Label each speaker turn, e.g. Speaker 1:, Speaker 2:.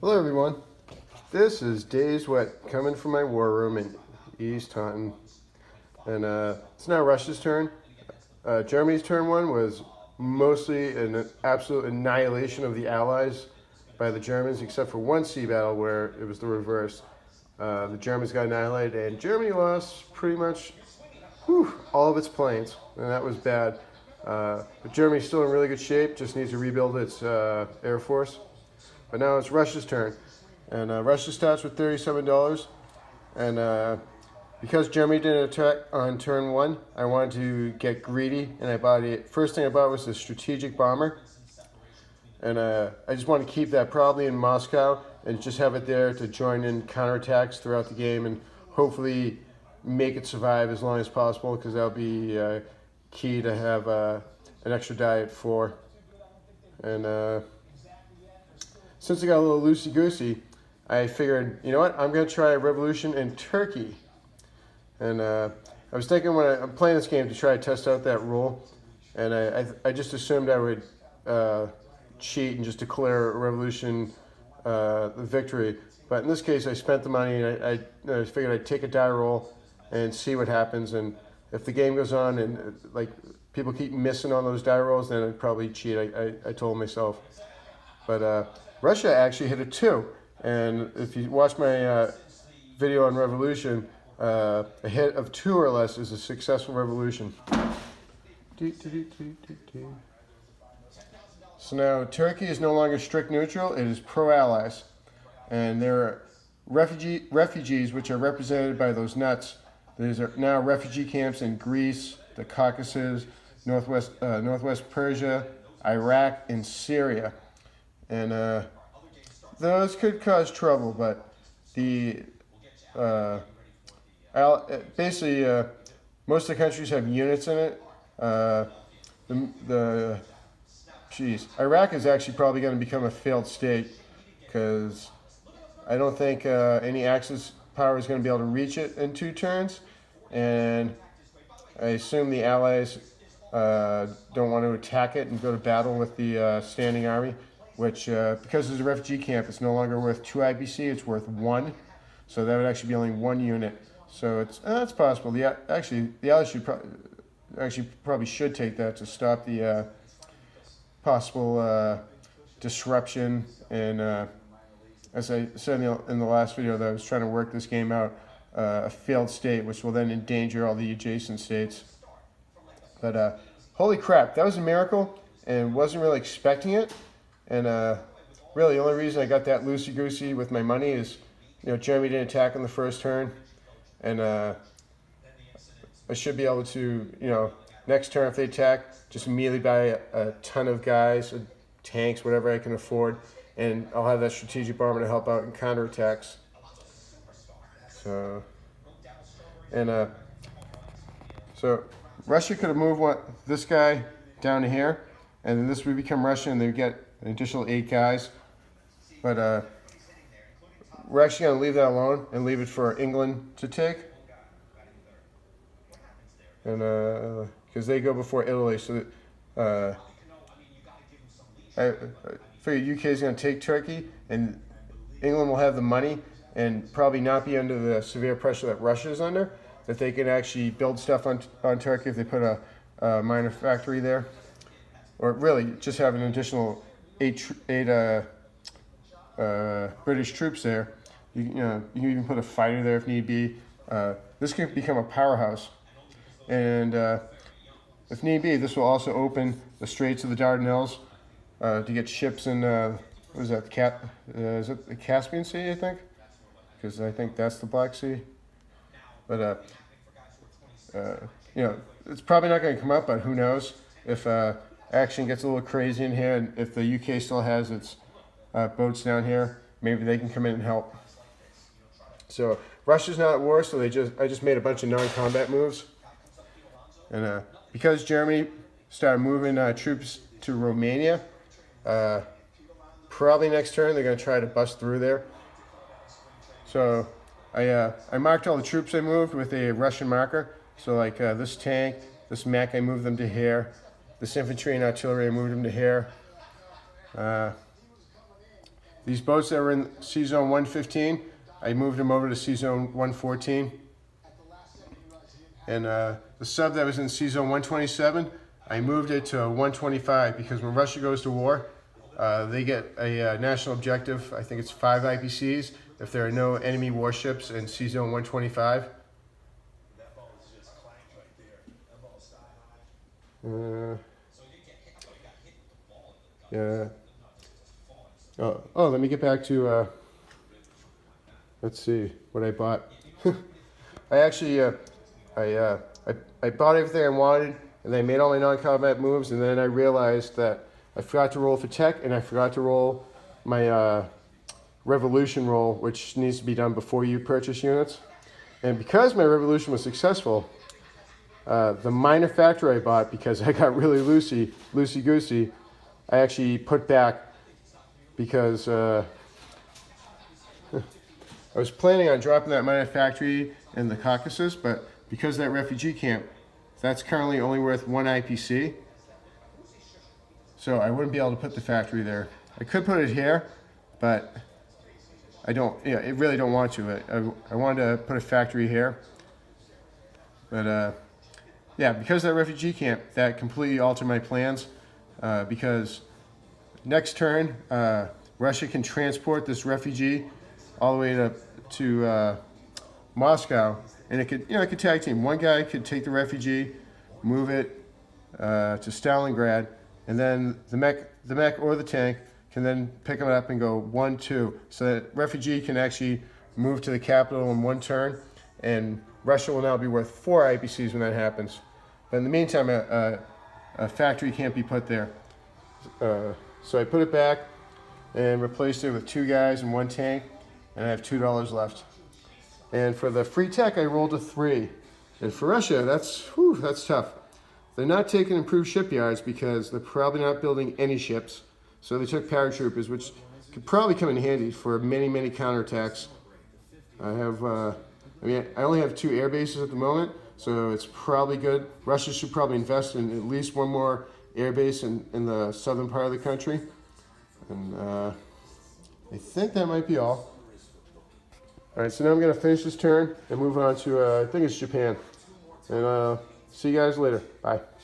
Speaker 1: Hello everyone, this is Days Wet coming from my war room in East Taunton, and it's now Russia's turn. Germany's turn one was mostly an absolute annihilation of the Allies by the Germans, except for one sea battle where it was the reverse. The Germans got annihilated and Germany lost pretty much all of its planes, and that was bad. But Germany's still in really good shape, just needs to rebuild its air force. But now it's Russia's turn. And Russia starts with $37. And because Germany didn't attack on turn one, I wanted to get greedy. And I bought it. First thing I bought was the strategic bomber. And I just want to keep that probably in Moscow and just have it there to join in counterattacks throughout the game and hopefully make it survive as long as possible, because that'll be key to have an extra die at 4. And since I got a little loosey-goosey, I figured, you know what, I'm going to try a revolution in Turkey. And I was thinking when I'm playing this game to try to test out that rule, and I just assumed I would cheat and just declare a revolution the victory. But in this case, I spent the money, and I figured I'd take a die roll and see what happens. And if the game goes on and like people keep missing on those die rolls, then I'd probably cheat. I told myself. But Russia actually hit a 2. And if you watch my video on revolution, a hit of 2 or less is a successful revolution. So now Turkey is no longer strict neutral, it is pro-allies. And there are refugees which are represented by those nuts. There's now refugee camps in Greece, the Caucasus, Northwest Persia, Iraq, and Syria. And those could cause trouble, but the basically most of the countries have units in it. Iraq is actually probably going to become a failed state, because I don't think any Axis power is going to be able to reach it in 2 turns, and I assume the Allies don't want to attack it and go to battle with the standing army, which, because there's a refugee camp, it's no longer worth 2 IBC, it's worth 1. So that would actually be only 1 unit. So it's possible. The Allies should probably should take that to stop the possible disruption. And as I said in the last video, that I was trying to work this game out, a failed state, which will then endanger all the adjacent states. But holy crap, that was a miracle, and wasn't really expecting it. And really, the only reason I got that loosey-goosey with my money is, Germany didn't attack on the first turn, and I should be able to, next turn if they attack, just immediately buy a ton of guys, tanks, whatever I can afford, and I'll have that strategic bomber to help out in counterattacks. So Russia could have moved this guy down to here, and then this would become Russia, and they'd get an additional 8 guys. But we're actually going to leave that alone and leave it for England to take. And because they go before Italy, so I figure UK is going to take Turkey, and England will have the money and probably not be under the severe pressure that Russia is under, that they can actually build stuff on Turkey if they put a minor factory there. Or really just have an additional 8 British troops there. You can even put a fighter there if need be. This can become a powerhouse. And if need be, this will also open the Straits of the Dardanelles to get ships in, what is that, is it the Caspian Sea, I think? Because I think that's the Black Sea. But, it's probably not going to come up, but who knows if action gets a little crazy in here, and if the UK still has its boats down here, maybe they can come in and help. So Russia's not at war, so I just made a bunch of non-combat moves. And because Germany started moving troops to Romania, probably next turn they're going to try to bust through there. So I marked all the troops I moved with a Russian marker. So like this tank, this mech, I moved them to here. This infantry and artillery, I moved them to here. these boats that were in C-Zone 115, I moved them over to C-Zone 114. And the sub that was in C-Zone 127, I moved it to 125 because when Russia goes to war, they get a national objective. I think it's 5 IPCs if there are no enemy warships in C-Zone 125. Yeah. Oh, let me get back to, let's see what I bought. I actually, I bought everything I wanted, and I made all my non-combat moves, and then I realized that I forgot to roll for tech, and I forgot to roll my revolution roll, which needs to be done before you purchase units. And because my revolution was successful, the minor factor I bought, because I got really loosey-goosey, I actually put back because I was planning on dropping that minor factory in the Caucasus, but because that refugee camp, that's currently only worth 1 IPC, so I wouldn't be able to put the factory there. I could put it here, but I really don't want to. I wanted to put a factory here, but yeah, because of that refugee camp, that completely altered my plans, because next turn, Russia can transport this refugee all the way to Moscow, and it could tag team. One guy could take the refugee, move it to Stalingrad, and then the mech or the tank can then pick him up and go 1-2, so that refugee can actually move to the capital in one turn, and Russia will now be worth 4 IPCs when that happens. But in the meantime, a factory can't be put there. So I put it back and replaced it with 2 guys and 1 tank, and I have $2 left. And for the free tech, I rolled a 3. And for Russia, that's tough. They're not taking improved shipyards because they're probably not building any ships. So they took paratroopers, which could probably come in handy for many, many counterattacks. I only have 2 air bases at the moment, so it's probably good. Russia should probably invest in at least 1 more air base in the southern part of the country. And I think that might be all. All right, so now I'm going to finish this turn and move on to, I think it's Japan. And see you guys later. Bye.